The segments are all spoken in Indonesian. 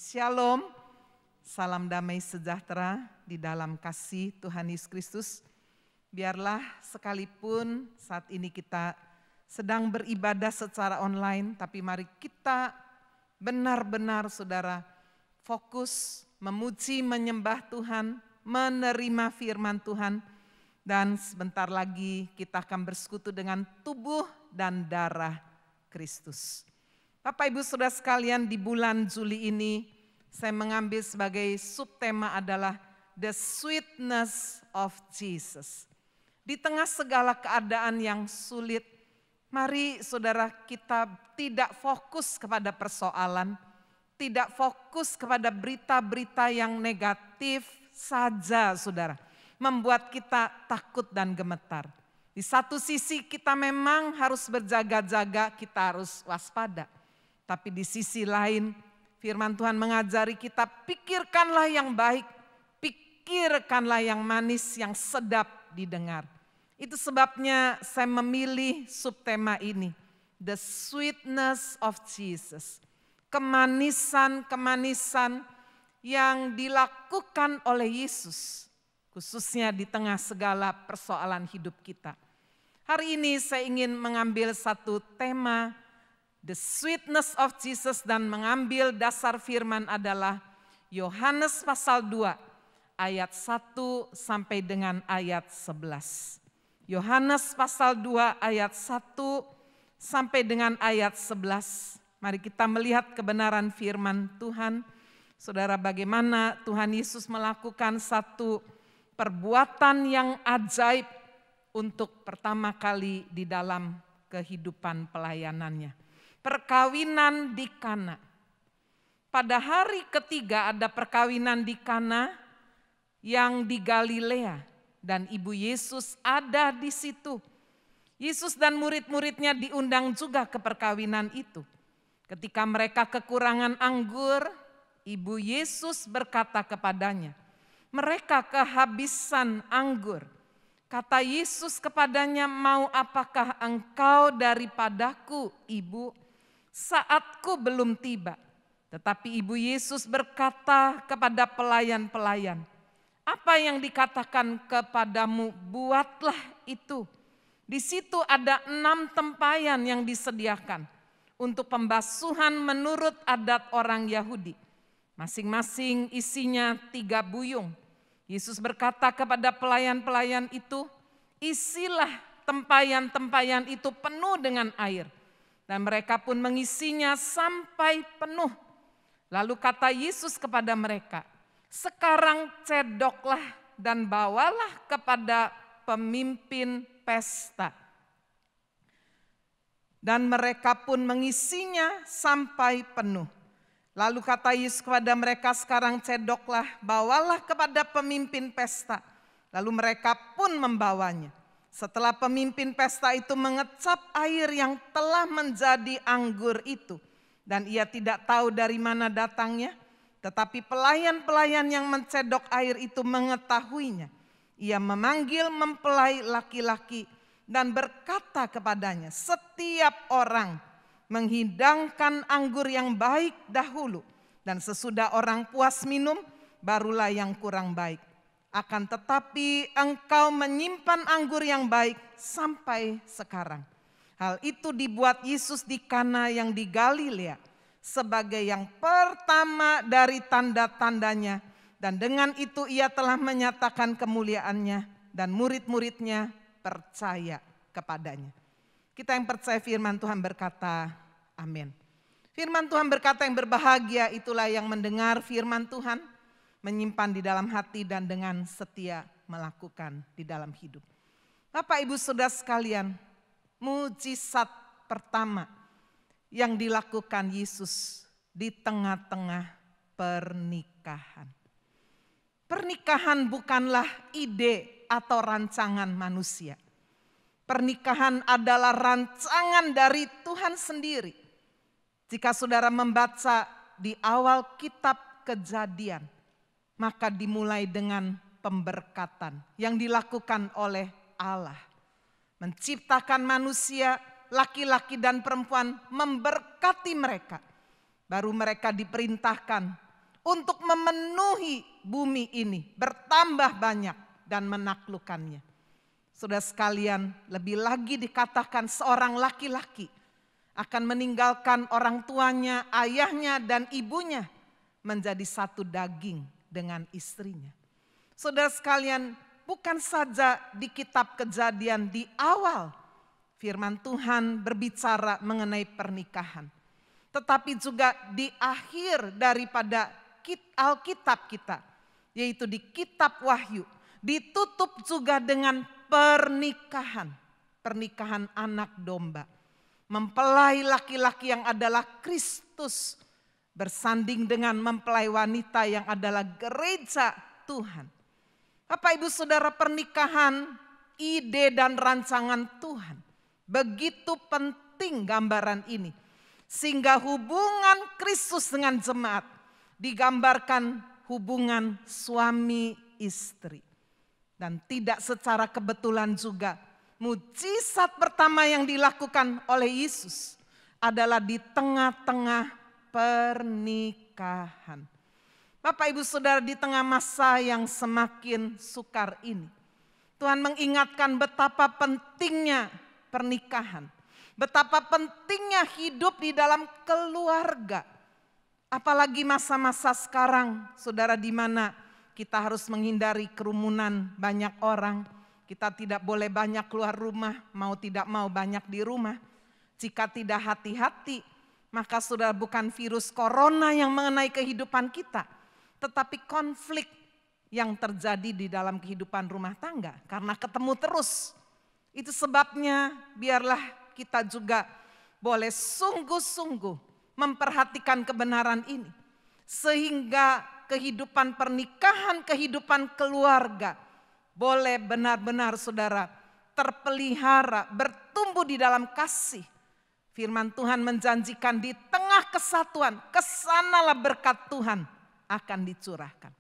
Shalom, salam damai sejahtera di dalam kasih Tuhan Yesus Kristus. Biarlah sekalipun saat ini kita sedang beribadah secara online, tapi mari kita benar-benar saudara fokus memuji, menyembah Tuhan, menerima firman Tuhan. Dan sebentar lagi kita akan bersekutu dengan tubuh dan darah Kristus. Bapak Ibu Saudara sekalian, di bulan Juli ini saya mengambil sebagai subtema adalah The Sweetness of Jesus. Di tengah segala keadaan yang sulit, mari saudara kita tidak fokus kepada persoalan, tidak fokus kepada berita-berita yang negatif saja saudara, membuat kita takut dan gemetar. Di satu sisi kita memang harus berjaga-jaga, kita harus waspada. Tapi di sisi lain firman Tuhan mengajari kita, pikirkanlah yang baik, pikirkanlah yang manis, yang sedap didengar. Itu sebabnya saya memilih subtema ini, The Sweetness of Jesus. Kemanisan-kemanisan yang dilakukan oleh Yesus, khususnya di tengah segala persoalan hidup kita. Hari ini saya ingin mengambil satu tema, The Sweetness of Jesus, dan mengambil dasar firman adalah Yohanes pasal 2 ayat 1 sampai dengan ayat 11. Yohanes pasal 2 ayat 1 sampai dengan ayat 11. Mari kita melihat kebenaran firman Tuhan. Saudara, bagaimana Tuhan Yesus melakukan satu perbuatan yang ajaib untuk pertama kali di dalam kehidupan pelayanannya. Perkawinan di Kana. Pada hari ketiga ada perkawinan di Kana yang di Galilea dan ibu Yesus ada di situ. Yesus dan murid-muridnya diundang juga ke perkawinan itu. Ketika mereka kekurangan anggur, ibu Yesus berkata kepadanya, mereka kehabisan anggur. Kata Yesus kepadanya, mau apakah engkau daripadaku, ibu? Saatku belum tiba. Tetapi ibu Yesus berkata kepada pelayan-pelayan, apa yang dikatakan kepadamu, buatlah itu. Di situ ada 6 tempayan yang disediakan untuk pembasuhan menurut adat orang Yahudi. Masing-masing isinya 3 buyung. Yesus berkata kepada pelayan-pelayan itu, isilah tempayan-tempayan itu penuh dengan air. Dan mereka pun mengisinya sampai penuh. Lalu kata Yesus kepada mereka, sekarang cedoklah dan bawalah kepada pemimpin pesta. Dan mereka pun mengisinya sampai penuh. Lalu kata Yesus kepada mereka, sekarang cedoklah, bawalah kepada pemimpin pesta. Lalu mereka pun membawanya. Setelah pemimpin pesta itu mengecap air yang telah menjadi anggur itu. Dan ia tidak tahu dari mana datangnya. Tetapi pelayan-pelayan yang mencedok air itu mengetahuinya. Ia memanggil mempelai laki-laki dan berkata kepadanya, setiap orang menghidangkan anggur yang baik dahulu. Dan sesudah orang puas minum, barulah yang kurang baik. Akan tetapi engkau menyimpan anggur yang baik sampai sekarang. Hal itu dibuat Yesus di Kana yang di Galilea sebagai yang pertama dari tanda-tandanya. Dan dengan itu ia telah menyatakan kemuliaannya dan murid-muridnya percaya kepadanya. Kita yang percaya firman Tuhan berkata, amin. Firman Tuhan berkata, yang berbahagia itulah yang mendengar firman Tuhan, menyimpan di dalam hati dan dengan setia melakukan di dalam hidup. Bapak Ibu Saudara sekalian, mujizat pertama yang dilakukan Yesus di tengah-tengah pernikahan. Pernikahan bukanlah ide atau rancangan manusia. Pernikahan adalah rancangan dari Tuhan sendiri. Jika saudara membaca di awal kitab Kejadian, maka dimulai dengan pemberkatan yang dilakukan oleh Allah. Menciptakan manusia, laki-laki dan perempuan, memberkati mereka. Baru mereka diperintahkan untuk memenuhi bumi ini, bertambah banyak dan menaklukkannya. Saudara sekalian, lebih lagi dikatakan seorang laki-laki akan meninggalkan orang tuanya, ayahnya dan ibunya, menjadi satu daging dengan istrinya. Saudara sekalian, bukan saja di kitab Kejadian di awal firman Tuhan berbicara mengenai pernikahan, tetapi juga di akhir daripada Alkitab kita, yaitu di kitab Wahyu, ditutup juga dengan pernikahan anak domba. Mempelai laki-laki yang adalah Kristus bersanding dengan mempelai wanita yang adalah gereja Tuhan. Bapak Ibu Saudara, pernikahan ide dan rancangan Tuhan. Begitu penting gambaran ini. Sehingga hubungan Kristus dengan jemaat digambarkan hubungan suami istri. Dan tidak secara kebetulan juga mujizat pertama yang dilakukan oleh Yesus adalah di tengah-tengah pernikahan. Bapak Ibu Saudara, di tengah masa yang semakin sukar ini, Tuhan mengingatkan betapa pentingnya pernikahan, betapa pentingnya hidup di dalam keluarga. Apalagi masa-masa sekarang, saudara, di mana kita harus menghindari kerumunan banyak orang. Kita tidak boleh banyak keluar rumah, mau tidak mau banyak di rumah. Jika tidak hati-hati, maka saudara, bukan virus corona yang mengenai kehidupan kita, tetapi konflik yang terjadi di dalam kehidupan rumah tangga karena ketemu terus. Itu sebabnya biarlah kita juga boleh sungguh-sungguh memperhatikan kebenaran ini. Sehingga kehidupan pernikahan, kehidupan keluarga boleh benar-benar saudara terpelihara, bertumbuh di dalam kasih. Firman Tuhan menjanjikan di tengah kesatuan, kesanalah berkat Tuhan akan dicurahkan.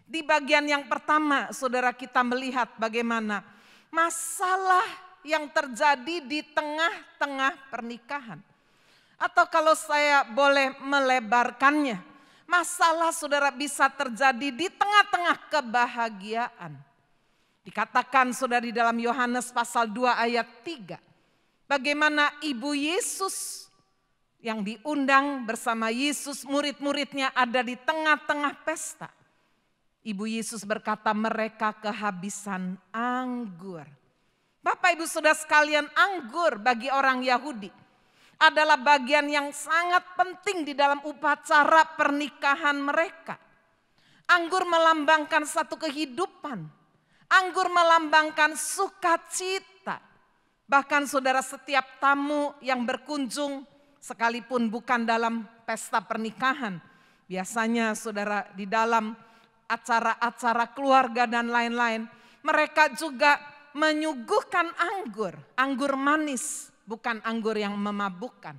Di bagian yang pertama, saudara, kita melihat bagaimana masalah yang terjadi di tengah-tengah pernikahan. Atau kalau saya boleh melebarkannya, masalah saudara bisa terjadi di tengah-tengah kebahagiaan. Dikatakan saudara di dalam Yohanes pasal 2 ayat 3. Bagaimana ibu Yesus yang diundang bersama Yesus, murid-muridnya ada di tengah-tengah pesta. Ibu Yesus berkata mereka kehabisan anggur. Bapak Ibu Saudara sekalian, anggur bagi orang Yahudi adalah bagian yang sangat penting di dalam upacara pernikahan mereka. Anggur melambangkan satu kehidupan. Anggur melambangkan sukacita. Bahkan saudara, setiap tamu yang berkunjung sekalipun bukan dalam pesta pernikahan, biasanya saudara di dalam acara-acara keluarga dan lain-lain, mereka juga menyuguhkan anggur manis, bukan anggur yang memabukkan.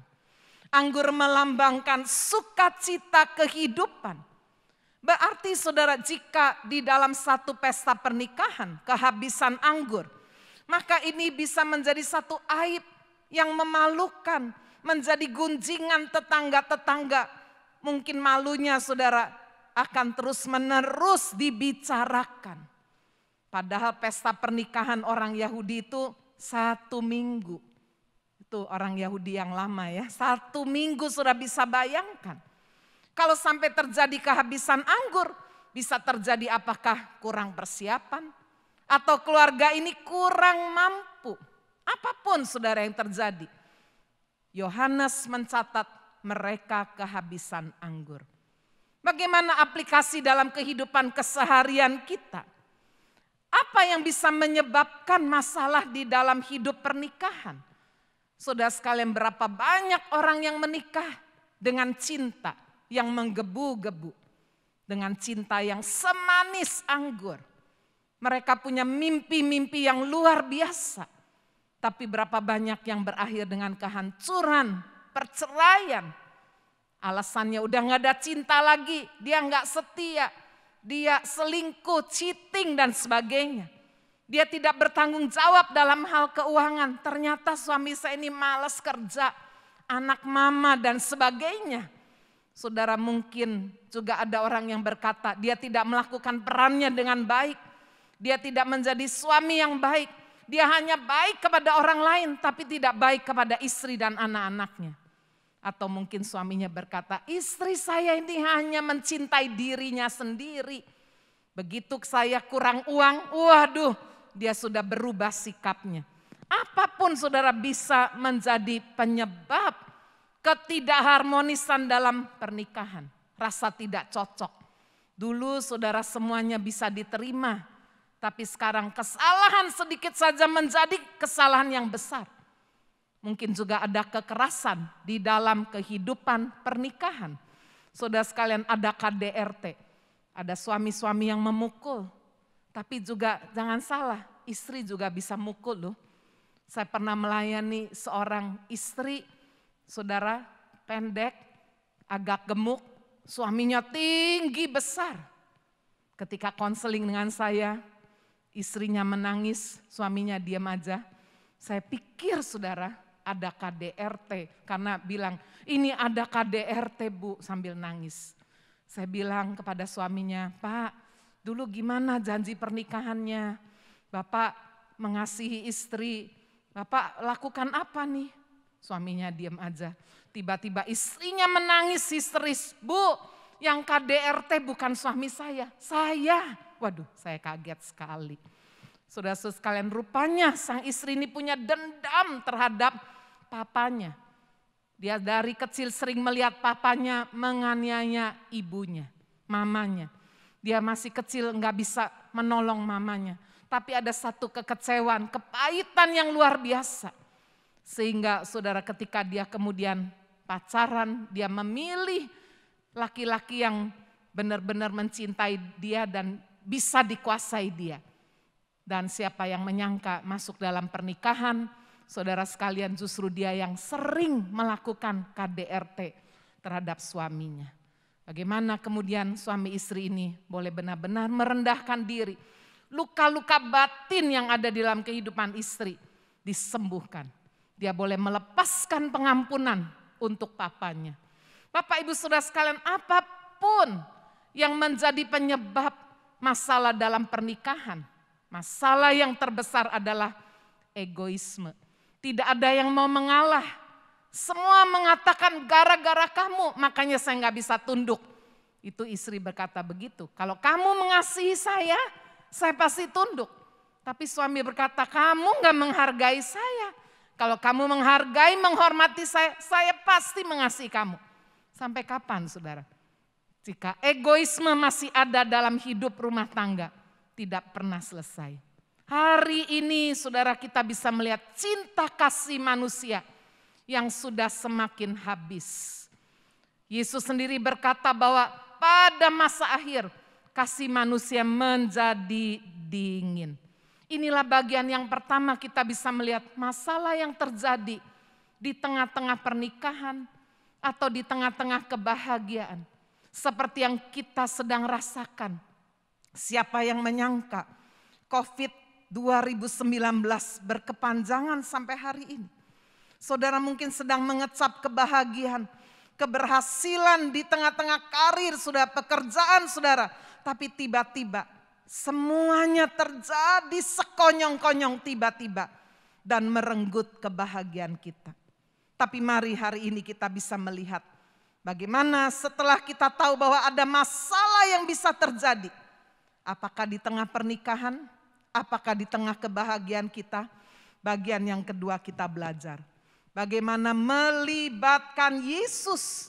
Anggur melambangkan sukacita kehidupan. Berarti saudara, jika di dalam satu pesta pernikahan kehabisan anggur, maka ini bisa menjadi satu aib yang memalukan, menjadi gunjingan tetangga-tetangga. Mungkin malunya saudara akan terus-menerus dibicarakan. Padahal pesta pernikahan orang Yahudi itu 1 minggu. Itu orang Yahudi yang lama ya. 1 minggu sudah bisa bayangkan. Kalau sampai terjadi kehabisan anggur, bisa terjadi apakah kurang persiapan? Atau keluarga ini kurang mampu? Apapun saudara yang terjadi. Yohanes mencatat mereka kehabisan anggur. Bagaimana aplikasi dalam kehidupan keseharian kita? Apa yang bisa menyebabkan masalah di dalam hidup pernikahan? Saudara sekalian, berapa banyak orang yang menikah dengan cinta yang menggebu-gebu. Dengan cinta yang semanis anggur. Mereka punya mimpi-mimpi yang luar biasa. Tapi berapa banyak yang berakhir dengan kehancuran, perceraian. Alasannya udah gak ada cinta lagi, dia gak setia, dia selingkuh, cheating dan sebagainya. Dia tidak bertanggung jawab dalam hal keuangan. Ternyata suami saya ini malas kerja, anak mama dan sebagainya. Saudara, mungkin juga ada orang yang berkata dia tidak melakukan perannya dengan baik. Dia tidak menjadi suami yang baik. Dia hanya baik kepada orang lain tapi tidak baik kepada istri dan anak-anaknya. Atau mungkin suaminya berkata, istri saya ini hanya mencintai dirinya sendiri. Begitu saya kurang uang, waduh, dia sudah berubah sikapnya. Apapun saudara bisa menjadi penyebab ketidakharmonisan dalam pernikahan. Rasa tidak cocok. Dulu saudara semuanya bisa diterima. Tapi sekarang kesalahan sedikit saja menjadi kesalahan yang besar. Mungkin juga ada kekerasan di dalam kehidupan pernikahan. Saudara sekalian, ada KDRT. Ada suami-suami yang memukul. Tapi juga jangan salah, istri juga bisa mukul loh. Saya pernah melayani seorang istri, saudara, pendek, agak gemuk, suaminya tinggi besar. Ketika konseling dengan saya, istrinya menangis, suaminya diam aja. Saya pikir saudara ada KDRT, karena bilang ini ada KDRT Bu, sambil nangis. Saya bilang kepada suaminya, Pak, dulu gimana janji pernikahannya? Bapak mengasihi istri, Bapak lakukan apa nih? Suaminya diam aja. Tiba-tiba istrinya menangis histeris. Bu, yang KDRT bukan suami saya. Saya. Waduh, saya kaget sekali. Saudara-saudara sekalian, rupanya sang istri ini punya dendam terhadap papanya. Dia dari kecil sering melihat papanya menganiaya ibunya, mamanya. Dia masih kecil nggak bisa menolong mamanya. Tapi ada satu kekecewaan, kepahitan yang luar biasa. Sehingga saudara ketika dia kemudian pacaran, dia memilih laki-laki yang benar-benar mencintai dia dan bisa dikuasai dia. Dan siapa yang menyangka masuk dalam pernikahan, saudara sekalian justru dia yang sering melakukan KDRT terhadap suaminya. Bagaimana kemudian suami istri ini boleh benar-benar merendahkan diri. Luka-luka batin yang ada di dalam kehidupan istri disembuhkan. Dia boleh melepaskan pengampunan untuk papanya. Bapak ibu saudara sekalian, apapun yang menjadi penyebab masalah dalam pernikahan, masalah yang terbesar adalah egoisme. Tidak ada yang mau mengalah. Semua mengatakan gara-gara kamu, makanya saya nggak bisa tunduk. Itu istri berkata begitu. Kalau kamu mengasihi saya pasti tunduk. Tapi suami berkata, kamu nggak menghargai saya. Kalau kamu menghargai, menghormati saya pasti mengasihi kamu. Sampai kapan saudara? Jika egoisme masih ada dalam hidup rumah tangga, tidak pernah selesai. Hari ini saudara kita bisa melihat cinta kasih manusia yang sudah semakin habis. Yesus sendiri berkata bahwa pada masa akhir kasih manusia menjadi dingin. Inilah bagian yang pertama kita bisa melihat masalah yang terjadi di tengah-tengah pernikahan atau di tengah-tengah kebahagiaan. Seperti yang kita sedang rasakan. Siapa yang menyangka COVID 2019 berkepanjangan sampai hari ini. Saudara mungkin sedang mengecap kebahagiaan, keberhasilan di tengah-tengah karir, sudah pekerjaan saudara. Tapi tiba-tiba semuanya terjadi sekonyong-konyong tiba-tiba dan merenggut kebahagiaan kita. Tapi mari hari ini kita bisa melihat bagaimana setelah kita tahu bahwa ada masalah yang bisa terjadi. Apakah di tengah pernikahan, apakah di tengah kebahagiaan kita. Bagian yang kedua kita belajar bagaimana melibatkan Yesus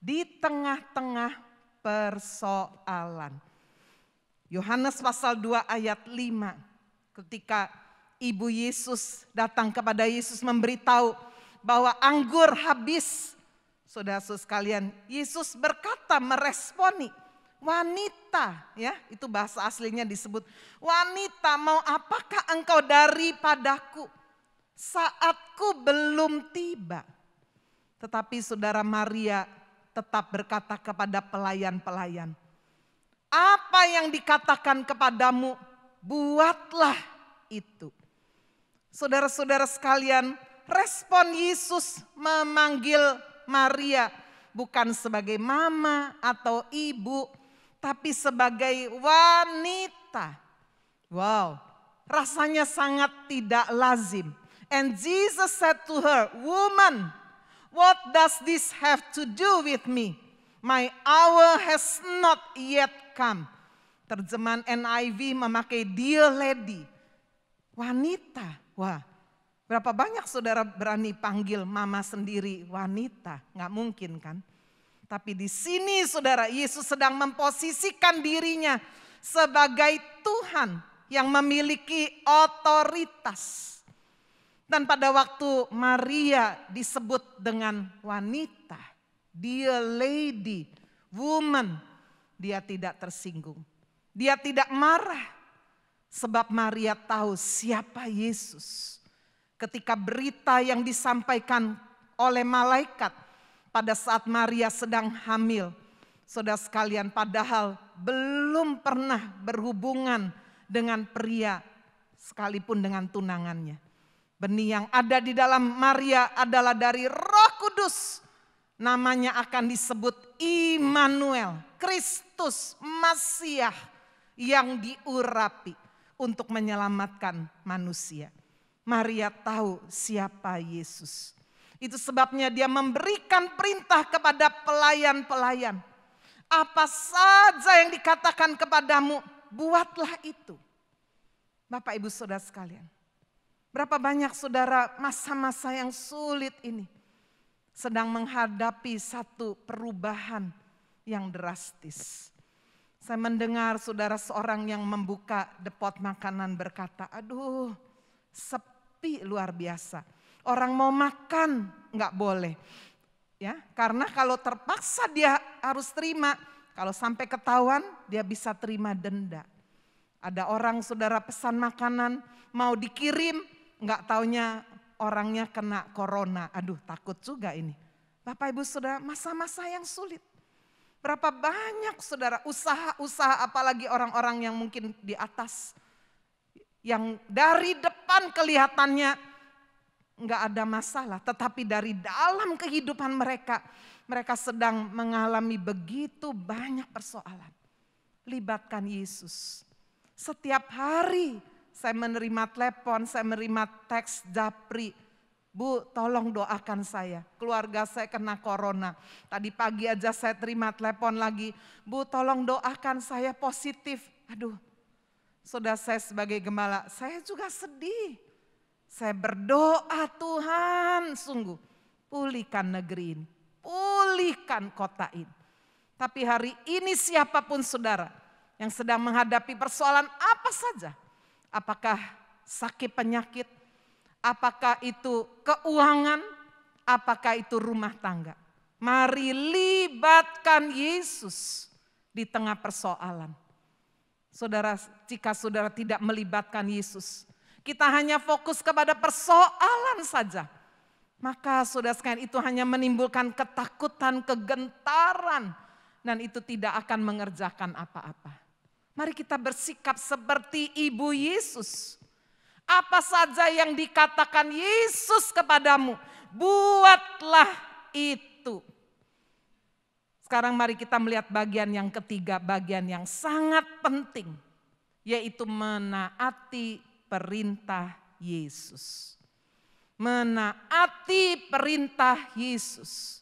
di tengah-tengah persoalan. Yohanes pasal 2 ayat 5, ketika ibu Yesus datang kepada Yesus memberitahu bahwa anggur habis. Saudara-saudara sekalian, Yesus berkata meresponi, wanita, ya itu bahasa aslinya disebut, wanita mau apakah engkau daripadaku? Saatku belum tiba. Tetapi saudara Maria tetap berkata kepada pelayan-pelayan, apa yang dikatakan kepadamu, buatlah itu. Saudara-saudara sekalian, respon Yesus memanggil Maria bukan sebagai mama atau ibu, tapi sebagai wanita. Wow, rasanya sangat tidak lazim. And Jesus said to her, "Woman, what does this have to do with me? My hour has not yet come." Terjemahan NIV memakai dear lady, wanita. Wah, berapa banyak saudara berani panggil mama sendiri wanita? Nggak mungkin kan? Tapi di sini saudara, Yesus sedang memposisikan dirinya sebagai Tuhan yang memiliki otoritas. Dan pada waktu Maria disebut dengan wanita, dear lady, woman, dia tidak tersinggung. Dia tidak marah sebab Maria tahu siapa Yesus. Ketika berita yang disampaikan oleh malaikat pada saat Maria sedang hamil, saudara sekalian, padahal belum pernah berhubungan dengan pria sekalipun dengan tunangannya. Benih yang ada di dalam Maria adalah dari Roh Kudus. Namanya akan disebut Immanuel, Kristus, Masiah yang diurapi untuk menyelamatkan manusia. Maria tahu siapa Yesus. Itu sebabnya dia memberikan perintah kepada pelayan-pelayan. Apa saja yang dikatakan kepadamu, buatlah itu. Bapak Ibu Saudara sekalian, berapa banyak saudara masa-masa yang sulit ini sedang menghadapi satu perubahan yang drastis. Saya mendengar saudara seorang yang membuka depot makanan berkata, aduh sepi luar biasa. Orang mau makan nggak boleh. Ya, karena kalau terpaksa dia harus terima, kalau sampai ketahuan dia bisa terima denda. Ada orang saudara pesan makanan mau dikirim, nggak taunya orangnya kena corona. Aduh takut juga ini. Bapak Ibu Saudara, masa-masa yang sulit. Berapa banyak saudara usaha-usaha, apalagi orang-orang yang mungkin di atas. Yang dari depan kelihatannya nggak ada masalah. Tetapi dari dalam kehidupan mereka, mereka sedang mengalami begitu banyak persoalan. Libatkan Yesus. Setiap hari saya menerima telepon, saya menerima teks japri. Bu, tolong doakan saya. Keluarga saya kena corona. Tadi pagi aja saya terima telepon lagi. Bu, tolong doakan saya positif. Aduh, saudara saya sebagai gembala, saya juga sedih. Saya berdoa, Tuhan sungguh pulihkan negeri ini. Pulihkan kota ini. Tapi hari ini siapapun saudara yang sedang menghadapi persoalan apa saja. Apakah sakit penyakit, apakah itu keuangan, apakah itu rumah tangga. Mari libatkan Yesus di tengah persoalan. Saudara, jika saudara tidak melibatkan Yesus, kita hanya fokus kepada persoalan saja. Maka saudara sekalian, itu hanya menimbulkan ketakutan, kegentaran. Dan itu tidak akan mengerjakan apa-apa. Mari kita bersikap seperti Ibu Yesus. Apa saja yang dikatakan Yesus kepadamu, buatlah itu. Sekarang mari kita melihat bagian yang ketiga, bagian yang sangat penting. Yaitu menaati perintah Yesus. Menaati perintah Yesus.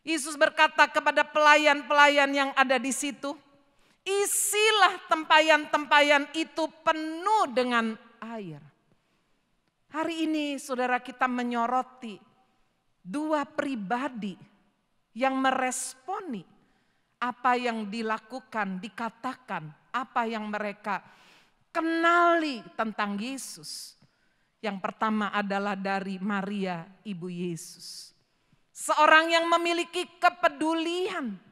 Yesus berkata kepada pelayan-pelayan yang ada di situ, isilah tempayan-tempayan itu penuh dengan air. Hari ini saudara kita menyoroti dua pribadi yang meresponi apa yang dilakukan, dikatakan, apa yang mereka kenali tentang Yesus. Yang pertama adalah dari Maria, ibu Yesus. Seorang yang memiliki kepedulian.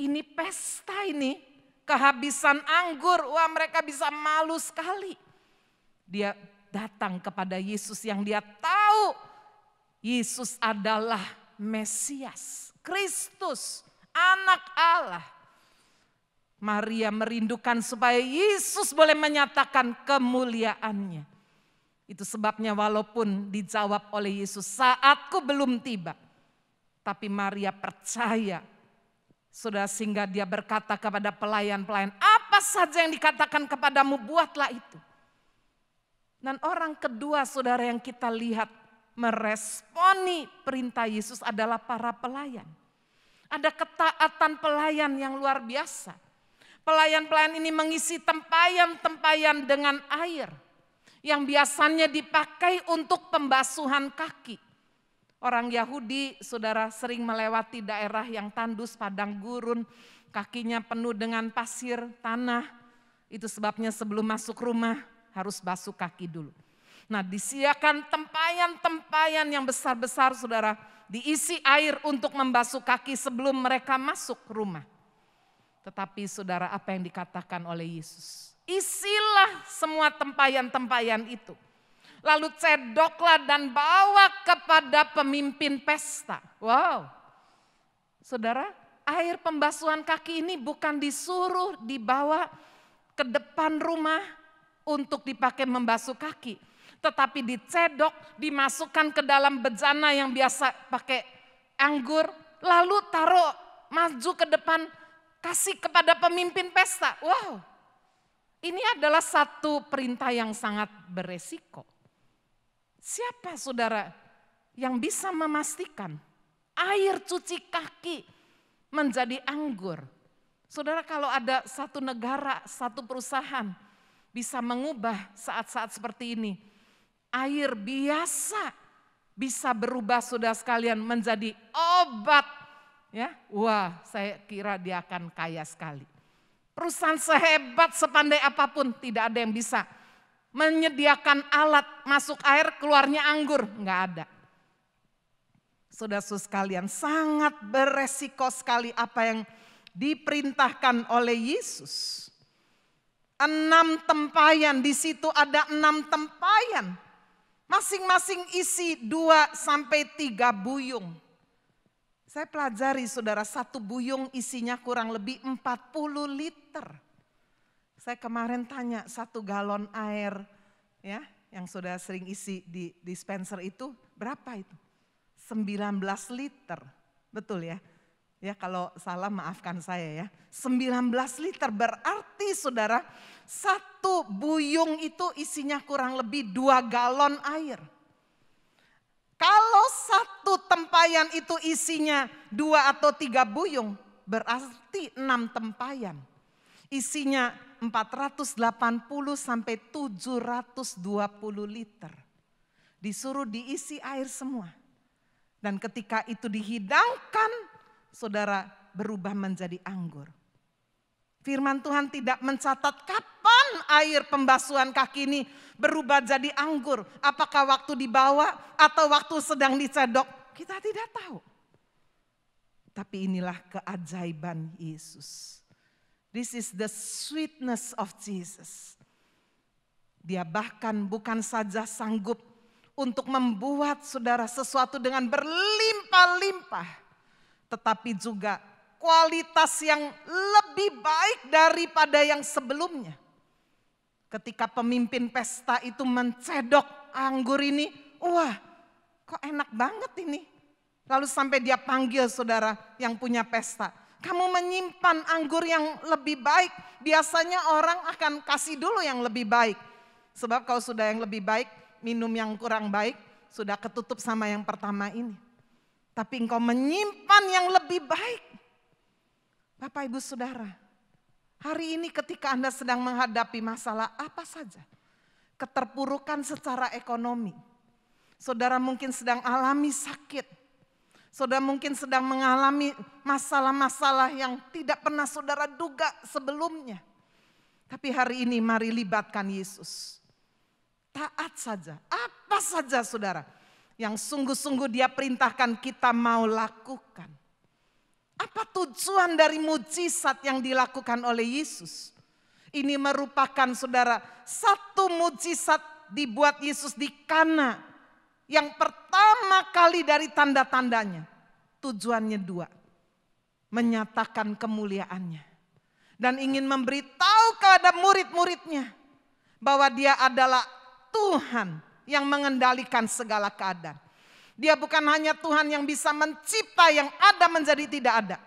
Ini pesta ini, kehabisan anggur, wah mereka bisa malu sekali. Dia datang kepada Yesus yang dia tahu Yesus adalah Mesias, Kristus, anak Allah. Maria merindukan supaya Yesus boleh menyatakan kemuliaannya. Itu sebabnya walaupun dijawab oleh Yesus, saatku belum tiba. Tapi Maria percaya, saudara, sehingga dia berkata kepada pelayan-pelayan, apa saja yang dikatakan kepadamu, buatlah itu. Dan orang kedua, saudara, yang kita lihat meresponi perintah Yesus adalah para pelayan. Ada ketaatan pelayan yang luar biasa. Pelayan-pelayan ini mengisi tempayan-tempayan dengan air yang biasanya dipakai untuk pembasuhan kaki. Orang Yahudi, saudara, sering melewati daerah yang tandus, padang gurun, kakinya penuh dengan pasir, tanah. Itu sebabnya sebelum masuk rumah harus basuh kaki dulu. Nah, disediakan tempayan-tempayan yang besar-besar, saudara, diisi air untuk membasuh kaki sebelum mereka masuk rumah. Tetapi saudara, apa yang dikatakan oleh Yesus? Isilah semua tempayan-tempayan itu. Lalu cedoklah dan bawa kepada pemimpin pesta. Wow. Saudara, air pembasuhan kaki ini bukan disuruh dibawa ke depan rumah untuk dipakai membasuh kaki. Tetapi dicedok, dimasukkan ke dalam bejana yang biasa pakai anggur. Lalu taruh maju ke depan, kasih kepada pemimpin pesta. Wow. Ini adalah satu perintah yang sangat beresiko. Siapa saudara yang bisa memastikan air cuci kaki menjadi anggur? Saudara, kalau ada satu negara, satu perusahaan bisa mengubah saat-saat seperti ini, air biasa bisa berubah, saudara sekalian, menjadi obat. Ya, wah, saya kira dia akan kaya sekali. Perusahaan sehebat, sepandai apapun tidak ada yang bisa menyediakan alat masuk air keluarnya anggur, enggak ada. Saudara sekalian, sangat beresiko sekali apa yang diperintahkan oleh Yesus. 6 tempayan, di situ ada 6 tempayan. Masing-masing isi 2 sampai 3 buyung. Saya pelajari, saudara, satu buyung isinya kurang lebih 40 liter. Saya kemarin tanya 1 galon air, ya, yang saudara sering isi di dispenser itu berapa itu? 19 liter, betul ya? Ya, kalau salah maafkan saya ya. 19 liter berarti, saudara, 1 buyung itu isinya kurang lebih 2 galon air. Kalau 1 tempayan itu isinya 2 atau 3 buyung, berarti 6 tempayan. Isinya 480 sampai 720 liter. Disuruh diisi air semua. Dan ketika itu dihidangkan, saudara, berubah menjadi anggur. Firman Tuhan tidak mencatat kapan air pembasuhan kaki ini berubah jadi anggur. Apakah waktu dibawa atau waktu sedang dicedok? Kita tidak tahu. Tapi inilah keajaiban Yesus. This is the sweetness of Jesus. Dia bahkan bukan saja sanggup untuk membuat, saudara, sesuatu dengan berlimpah-limpah, tetapi juga kualitas yang lebih baik daripada yang sebelumnya. Ketika pemimpin pesta itu mencedok anggur ini, wah, kok enak banget ini. Lalu sampai dia panggil, saudara, yang punya pesta. Kamu menyimpan anggur yang lebih baik, biasanya orang akan kasih dulu yang lebih baik. Sebab kalau sudah yang lebih baik, minum yang kurang baik, sudah ketutup sama yang pertama ini. Tapi engkau menyimpan yang lebih baik. Bapak, Ibu, Saudara, hari ini ketika Anda sedang menghadapi masalah apa saja, keterpurukan secara ekonomi, saudara mungkin sedang alami sakit, saudara mungkin sedang mengalami masalah-masalah yang tidak pernah saudara duga sebelumnya. Tapi hari ini mari libatkan Yesus. Taat saja, apa saja, saudara, yang sungguh-sungguh Dia perintahkan kita mau lakukan. Apa tujuan dari mujizat yang dilakukan oleh Yesus? Ini merupakan, saudara, satu mujizat dibuat Yesus di Kana. Yang pertama kali dari tanda-tandanya, tujuannya 2. Menyatakan kemuliaannya. Dan ingin memberitahu kepada murid-muridnya bahwa Dia adalah Tuhan yang mengendalikan segala keadaan. Dia bukan hanya Tuhan yang bisa mencipta yang ada menjadi tidak ada.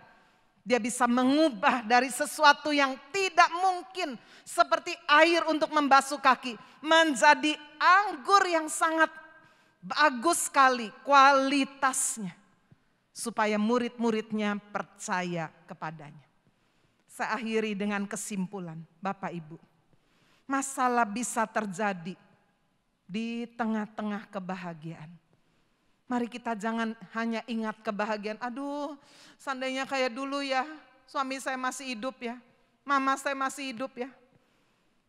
Dia bisa mengubah dari sesuatu yang tidak mungkin seperti air untuk membasuh kaki menjadi anggur yang sangat bagus sekali kualitasnya. Supaya murid-muridnya percaya kepadanya. Saya akhiri dengan kesimpulan, Bapak Ibu. Masalah bisa terjadi di tengah-tengah kebahagiaan. Mari kita jangan hanya ingat kebahagiaan. Aduh, seandainya kayak dulu ya, suami saya masih hidup ya, mama saya masih hidup ya.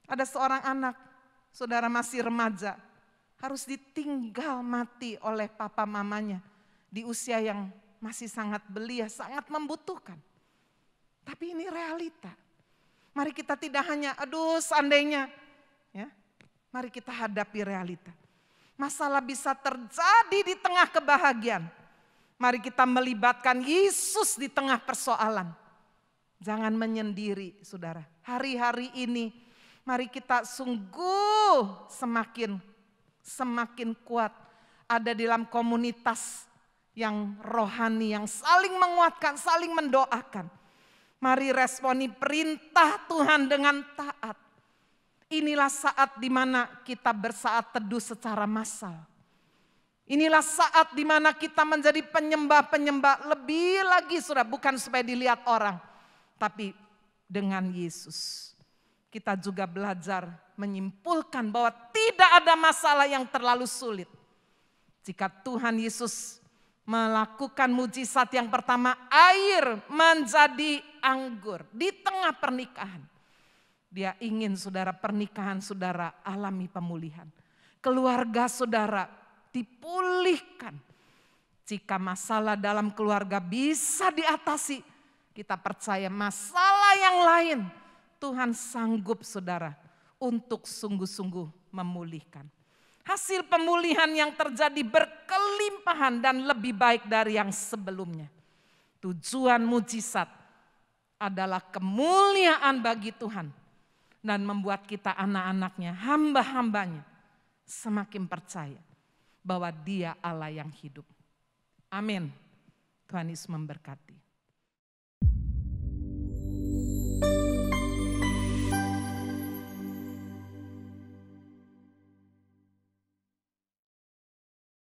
Ada seorang anak, saudara masih remaja, harus ditinggal mati oleh papa mamanya di usia yang masih sangat belia, sangat membutuhkan. Tapi ini realita. Mari kita tidak hanya, aduh seandainya. Ya, mari kita hadapi realita. Masalah bisa terjadi di tengah kebahagiaan. Mari kita melibatkan Yesus di tengah persoalan. Jangan menyendiri, saudara. Hari-hari ini, mari kita sungguh semakin kuat ada dalam komunitas yang rohani, yang saling menguatkan, saling mendoakan. Mari responi perintah Tuhan dengan taat. Inilah saat di mana kita bersaat teduh secara massal. Inilah saat di mana kita menjadi penyembah-penyembah lebih lagi, saudara, bukan supaya dilihat orang, tapi dengan Yesus. Kita juga belajar menyimpulkan bahwa tidak ada masalah yang terlalu sulit. Jika Tuhan Yesus melakukan mujizat yang pertama, air menjadi anggur di tengah pernikahan. Dia ingin saudara pernikahan saudara alami pemulihan. Keluarga saudara dipulihkan. Jika masalah dalam keluarga bisa diatasi, kita percaya masalah yang lain Tuhan sanggup saudara untuk sungguh-sungguh memulihkan. Hasil pemulihan yang terjadi berkelimpahan dan lebih baik dari yang sebelumnya. Tujuan mujizat adalah kemuliaan bagi Tuhan dan membuat kita anak-anaknya, hamba-hambanya semakin percaya bahwa Dia Allah yang hidup. Amin. Tuhan Yesus memberkati.